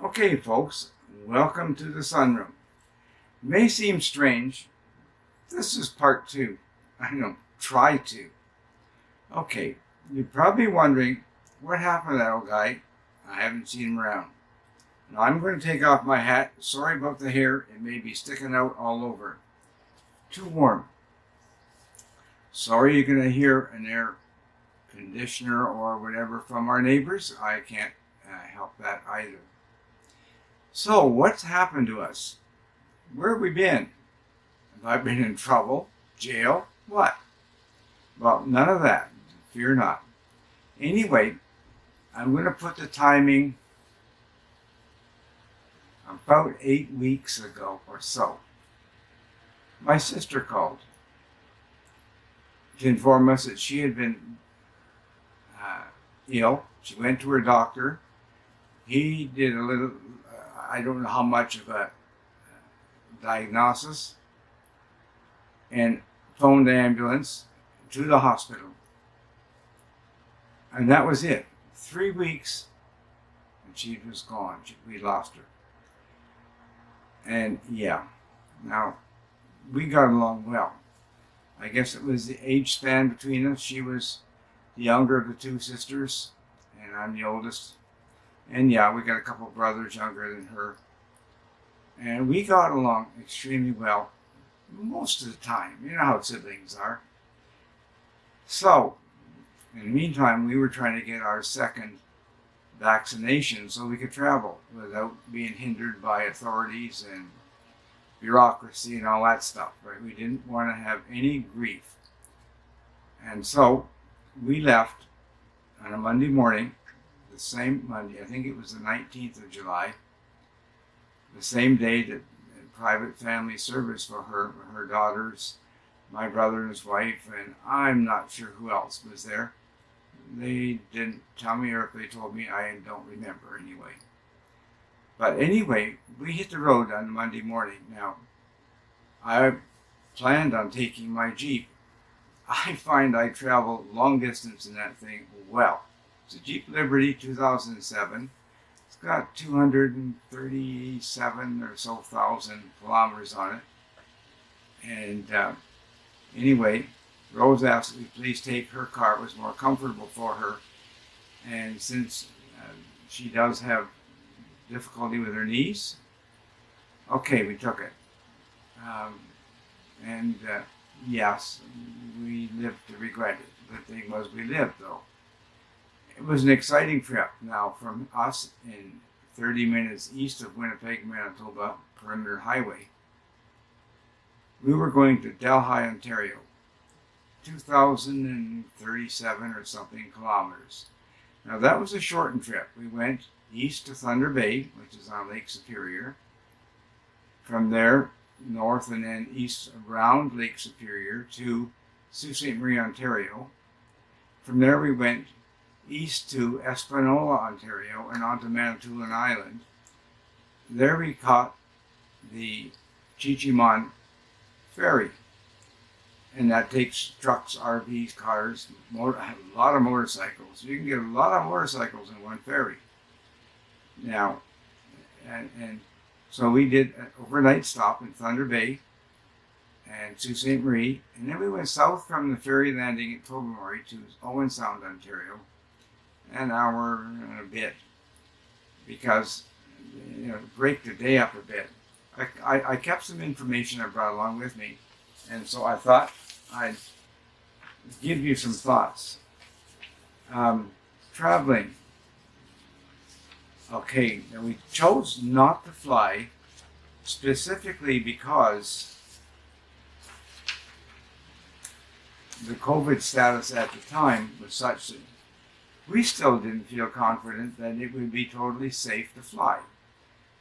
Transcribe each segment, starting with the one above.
Okay, folks, welcome to the sunroom. It may seem strange. This is part two. I know, try to. Okay, you're probably wondering what happened to that old guy. I haven't seen him around. Now I'm going to take off my hat. Sorry about the hair. It may be sticking out all over. Too warm. Sorry you're going to hear an air conditioner or whatever from our neighbors. I can't help that either. So, what's happened to us? Where have we been? Have I been in trouble? Jail? What? Well, none of that. Fear not. Anyway, I'm going to put the timing about 8 weeks ago or so. My sister called to inform us that she had been ill. She went to her doctor. He did a little, I don't know how much of a diagnosis, and phoned the ambulance to the hospital. And that was it. 3 weeks, and she was gone. We lost her. And yeah, now, we got along well. I guess it was the age span between us. She was the younger of the two sisters, and I'm the oldest. And yeah, we got a couple of brothers younger than her. And we got along extremely well most of the time. You know how siblings are. So, in the meantime, we were trying to get our second vaccination so we could travel without being hindered by authorities and bureaucracy and all that stuff, right? We didn't want to have any grief. And so we left on a Monday morning, the same Monday, I think it was the 19th of July, the same day that private family service for her daughters, my brother and his wife, and I'm not sure who else was there. They didn't tell me, or if they told me, I don't remember anyway. But anyway, we hit the road on Monday morning. Now, I planned on taking my Jeep. I find I travel long distance in that thing well. It's a Jeep Liberty 2007. It's got 237 or so thousand kilometers on it. And anyway, Rose asked me please take her car. It was more comfortable for her. And since she does have difficulty with her knees, okay, we took it. Yes, we lived to regret it. The thing was, we lived, though. It was an exciting trip. Now, from us in 30 minutes east of Winnipeg, Manitoba, Perimeter Highway, we were going to Delhi, Ontario, 2,037 or something kilometers. Now, that was a shortened trip. We went east to Thunder Bay, which is on Lake Superior. From there, north and then east around Lake Superior to Sault Ste. Marie, Ontario. From there, we went east to Espanola, Ontario, and on to Manitoulin Island. There we caught the Chi-Chi-Mon ferry, and that takes trucks, RVs, cars, a lot of motorcycles. You can get a lot of motorcycles in one ferry. Now, and so we did an overnight stop in Thunder Bay and Sault Ste. Marie, and then we went south from the ferry landing at Tobermory to Owen Sound, Ontario, an hour and a bit, because, break the day up a bit. I kept some information I brought along with me, and so I thought I'd give you some thoughts. Traveling. Okay, now we chose not to fly specifically because the COVID status at the time was such that we still didn't feel confident that it would be totally safe to fly.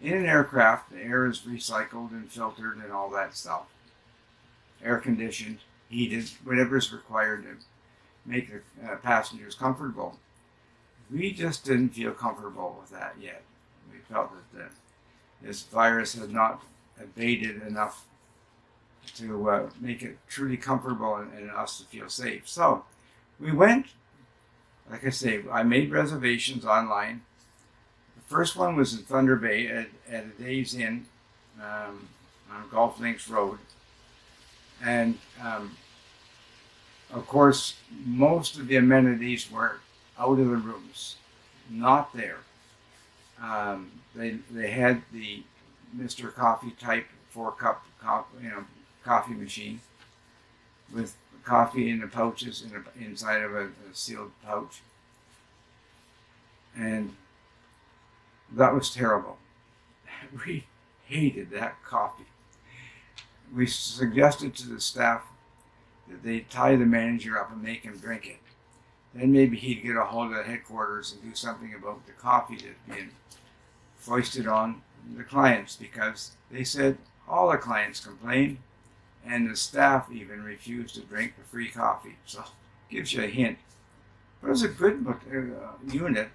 In an aircraft, the air is recycled and filtered and all that stuff. Air conditioned, heated, whatever is required to make the passengers comfortable. We just didn't feel comfortable with that yet. We felt that this virus had not abated enough to make it truly comfortable and us to feel safe. So we went, like I say, I made reservations online. The First one was in Thunder Bay at a Days Inn on Golf Links Road. And of course, most of the amenities were out of the rooms, not there. They had the Mr. Coffee type 4-cup coffee machine with coffee in the pouches inside of a sealed pouch, and that was terrible. We hated that coffee. We suggested to the staff that they tie the manager up and make him drink it. Then maybe he'd get a hold of the headquarters and do something about the coffee that's being foisted on the clients, because they said all the clients complained and the staff even refused to drink the free coffee. So gives you a hint. But it was a good unit.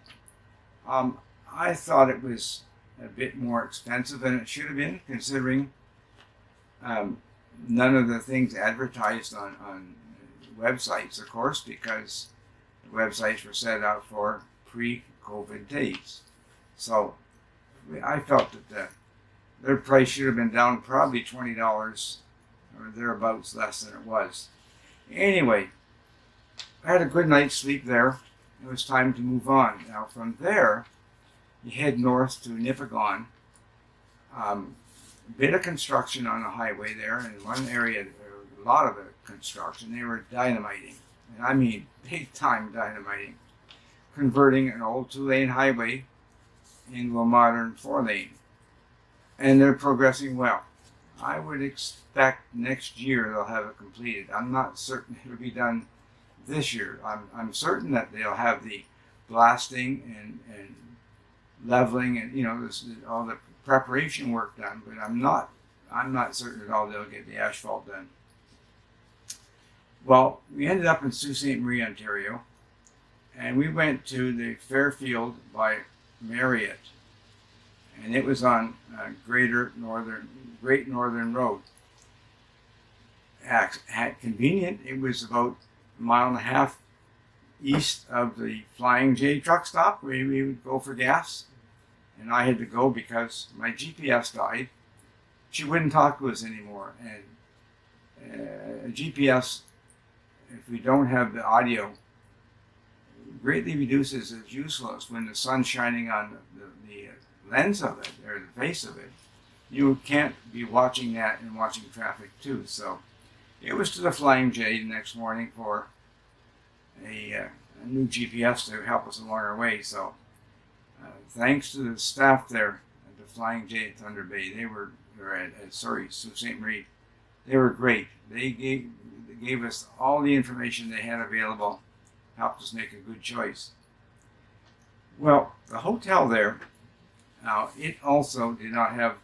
I thought it was a bit more expensive than it should have been, considering none of the things advertised on websites, of course, because the websites were set out for pre-COVID days. So I felt that their price should have been down probably $20 or thereabouts, less than it was. Anyway, I had a good night's sleep there. It was time to move on. Now from there, you head north to Nipigon. Bit of construction on the highway there. In one area, a lot of the construction, they were dynamiting. And I mean big time dynamiting. Converting an old 2-lane highway into a modern 4-lane. And they're progressing well. I would expect next year they'll have it completed. I'm not certain it'll be done this year. I'm certain that they'll have the blasting and leveling and all the preparation work done, but I'm not certain at all they'll get the asphalt done. Well, we ended up in Sault Ste. Marie, Ontario, and we went to the Fairfield by Marriott, and it was on Great Northern Road. Convenient. It was about a mile and a half east of the Flying J truck stop where we would go for gas. And I had to go because my GPS died. She wouldn't talk to us anymore. And a GPS, if we don't have the audio, greatly reduces its usefulness when the sun's shining on the lens of it, or the face of it. You can't be watching that and watching traffic too. So it was to the Flying J the next morning for a new GPS to help us along our way. So thanks to the staff there at the Flying J at Thunder Bay, Sault Ste. Marie, they were great. They gave us all the information they had available, helped us make a good choice. Well, the hotel there, now it also did not have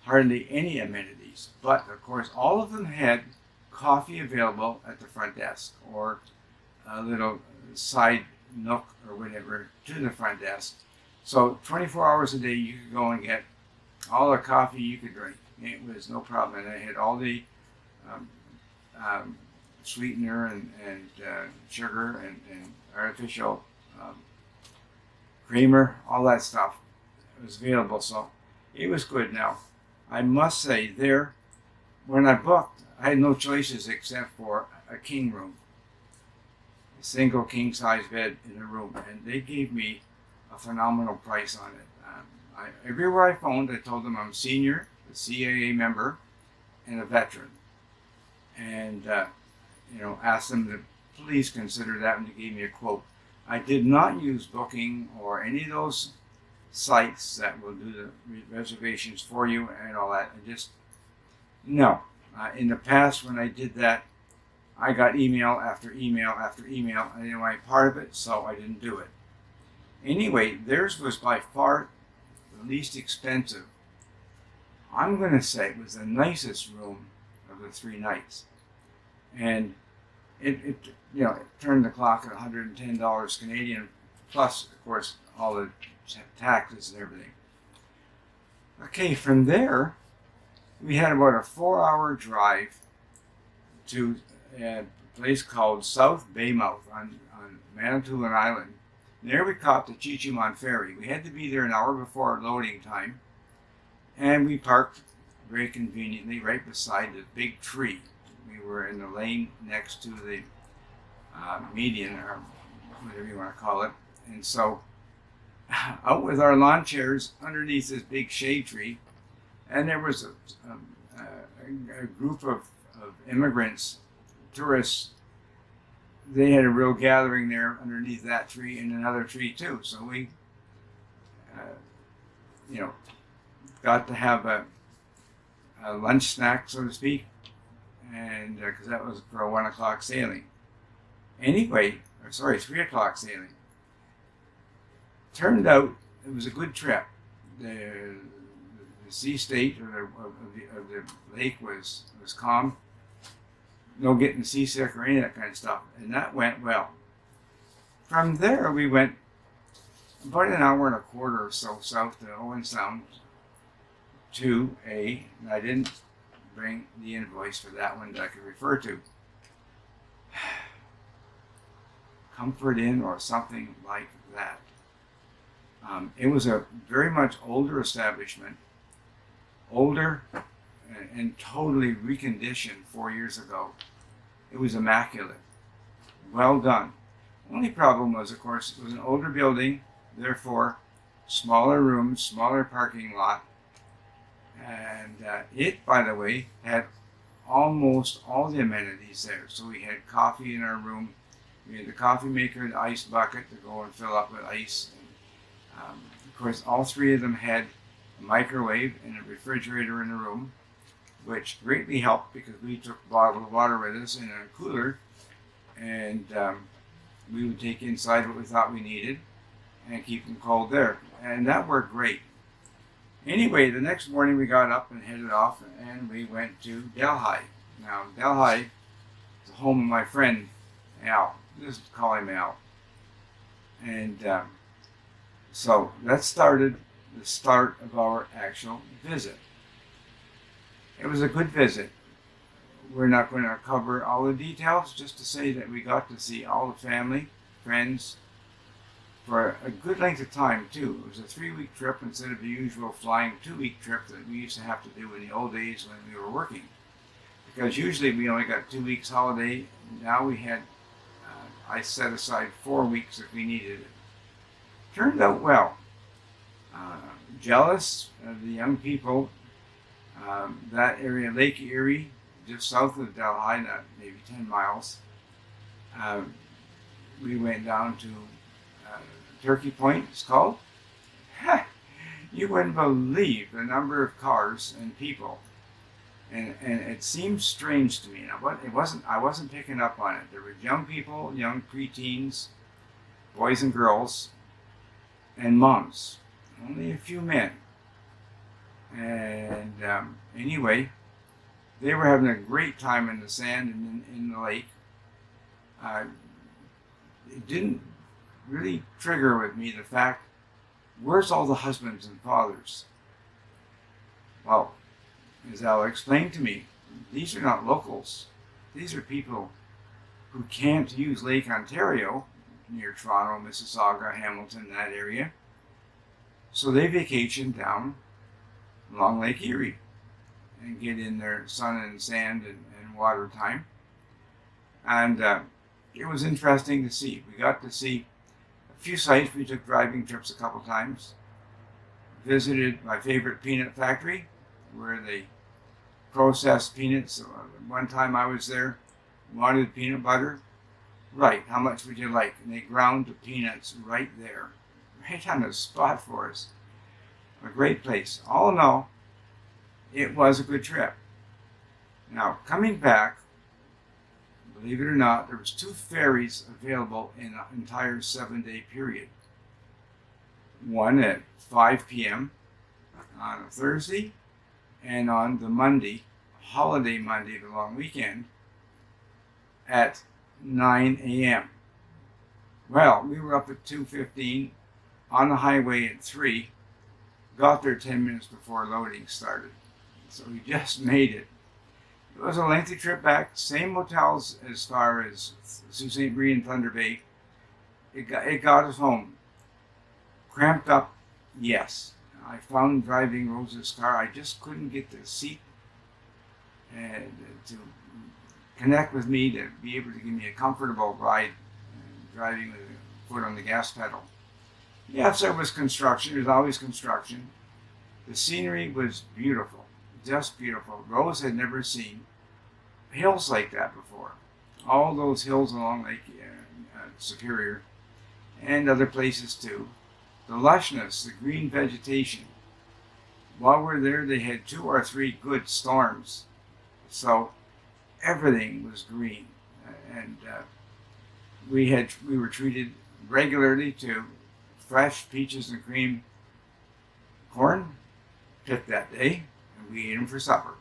hardly any amenities, but of course all of them had coffee available at the front desk, or a little side nook or whatever to the front desk. So 24 hours a day you could go and get all the coffee you could drink. It was no problem. And I had all the sweetener and sugar and artificial creamer, all that stuff. It was available, so it was good. Now, I must say there, when I booked, I had no choices except for a king room. A single king-size bed in a room, and they gave me a phenomenal price on it. Everywhere I phoned, I told them I'm a senior, a CAA member, and a veteran. And, asked them to please consider that when they gave me a quote. I did not use Booking or any of those sites that will do the reservations for you and all that. No. In the past, when I did that, I got email after email after email. I didn't want part of it, so I didn't do it. Anyway, theirs was by far the least expensive. I'm going to say it was the nicest room of the 3 nights. And it turned the clock at $110 Canadian, plus, of course, all the taxes and everything. Okay, from there, we had about a 4-hour drive to a place called South Baymouth on Manitoulin Island. There we caught the Chi-Chi-Mon ferry. We had to be there an hour before loading time, and we parked very conveniently right beside the big tree. We were in the lane next to the median, or whatever you want to call it. And so out with our lawn chairs underneath this big shade tree, and there was a group of immigrants, tourists. They had a real gathering there underneath that tree and another tree too. So we, got to have a lunch snack, so to speak, and because that was for a 1 o'clock sailing. Anyway, 3 o'clock sailing. Turned out it was a good trip. The sea state of the lake was calm. No getting seasick or any of that kind of stuff, and that went well. From there, we went about an hour and a quarter or so south to Owen Sound to and I didn't bring the invoice for that one that I could refer to. Comfort Inn or something like that. It was a very much older establishment, older and totally reconditioned 4 years ago. It was immaculate. Well done. Only problem was, of course, it was an older building, therefore smaller rooms, smaller parking lot. And it, by the way, had almost all the amenities there. So we had coffee in our room. We had the coffee maker, the ice bucket to go and fill up with ice. And, of course, all three of them had a microwave and a refrigerator in the room, which greatly helped because we took a bottle of water with us in a cooler, and we would take inside what we thought we needed and keep them cold there. And that worked great. Anyway, the next morning we got up and headed off, and we went to Delhi. Now, Delhi is the home of my friend Al. Just call him Al. And so that started the start of our actual visit. It was a good visit. We're not going to cover all the details, just to say that we got to see all the family, friends, for a good length of time too. It was a 3-week trip instead of the usual flying 2-week trip that we used to have to do in the old days when we were working. Because usually we only got 2 weeks holiday. Now we had, I set aside 4 weeks if we needed it. Turned out well. Jealous of the young people. That area, Lake Erie, just south of Delhi, not maybe 10 miles. We went down to Turkey Point, it's called. You wouldn't believe the number of cars and people. And it seemed strange to me. Now, I wasn't picking up on it. There were young people, young preteens, boys and girls, and moms. Only a few men. And anyway, they were having a great time in the sand and in the lake. It didn't really trigger with me the fact, where's all the husbands and fathers? Well, as Al explained to me, these are not locals. These are people who can't use Lake Ontario, near Toronto, Mississauga, Hamilton, that area. So they vacation down along Lake Erie and get in their sun and sand and water time. And it was interesting to see. We got to see a few sites. We took driving trips a couple times. Visited my favorite peanut factory where they process peanuts. One time I was there, wanted peanut butter. Right, how much would you like? And they ground the peanuts right there, right on the spot for us. A great place. All in all, it was a good trip. Now, coming back, believe it or not, there was 2 ferries available in an entire 7-day period. One at 5 p.m. on a Thursday, and on the Monday, holiday Monday, the long weekend, at 9 a.m. Well, we were up at 2:15, on the highway at 3, got there 10 minutes before loading started. So we just made it. It was a lengthy trip back, same hotels as far as Sault Ste. Marie and Thunder Bay. it got us home. Cramped up, yes. I found driving Rose's car, I just couldn't get the seat and to connect with me, to be able to give me a comfortable ride, driving with a foot on the gas pedal. Yes, there was construction. There's always construction. The scenery was beautiful, just beautiful. Rose had never seen hills like that before. All those hills along Lake Superior and other places too. The lushness, the green vegetation. While we're there, they had 2 or 3 good storms. So everything was green. And we were treated regularly to fresh peaches and cream corn picked that day, and we ate them for supper.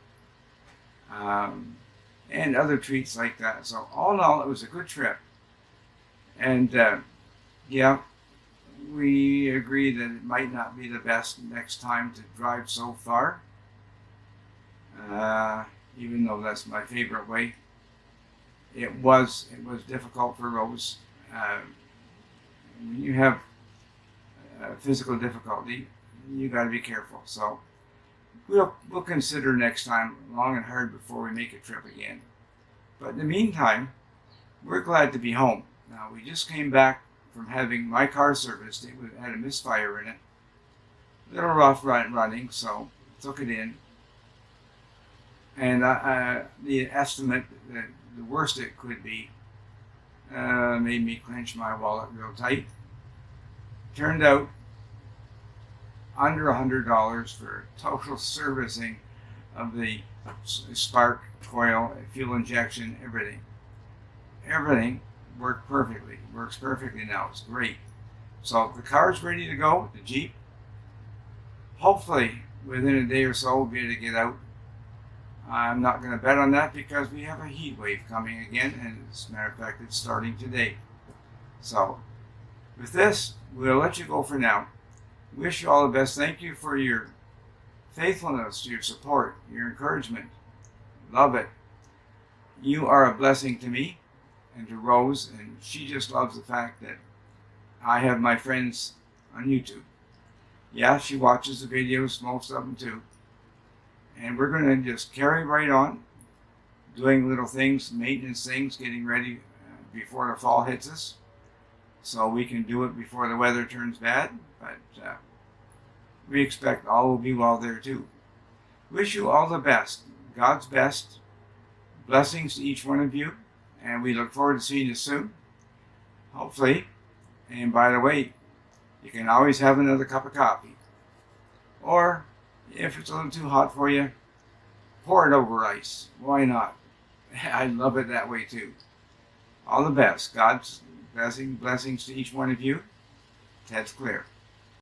And other treats like that. So all in all, it was a good trip. And yeah, we agree that it might not be the best next time to drive so far, even though that's my favorite way. It was difficult for Rose. When you have physical difficulty, you got to be careful. So we'll consider next time long and hard before we make a trip again. But in the meantime, we're glad to be home. Now, we just came back from having my car serviced. It had a misfire in it. A little rough running, so took it in. And the estimate that the worst it could be made me clench my wallet real tight. Turned out under $100 for total servicing of the spark, coil, fuel injection, everything. Everything worked perfectly. Works perfectly now. It's great. So the car's ready to go, the Jeep. Hopefully within a day or so we'll be able to get out. I'm not going to bet on that because we have a heat wave coming again, and as a matter of fact, it's starting today. So with this, we'll let you go for now. Wish you all the best. Thank you for your faithfulness, your support, your encouragement. Love it. You are a blessing to me and to Rose, and she just loves the fact that I have my friends on YouTube. Yeah, she watches the videos, most of them too. And we're going to just carry right on, doing little things, maintenance things, getting ready before the fall hits us, so we can do it before the weather turns bad. But we expect all will be well there too. Wish you all the best, God's best. Blessings to each one of you, and we look forward to seeing you soon, hopefully. And by the way, you can always have another cup of coffee. Or, if it's a little too hot for you, pour it over ice. Why not? I love it that way too. All the best. God's blessings to each one of you. Ted's clear.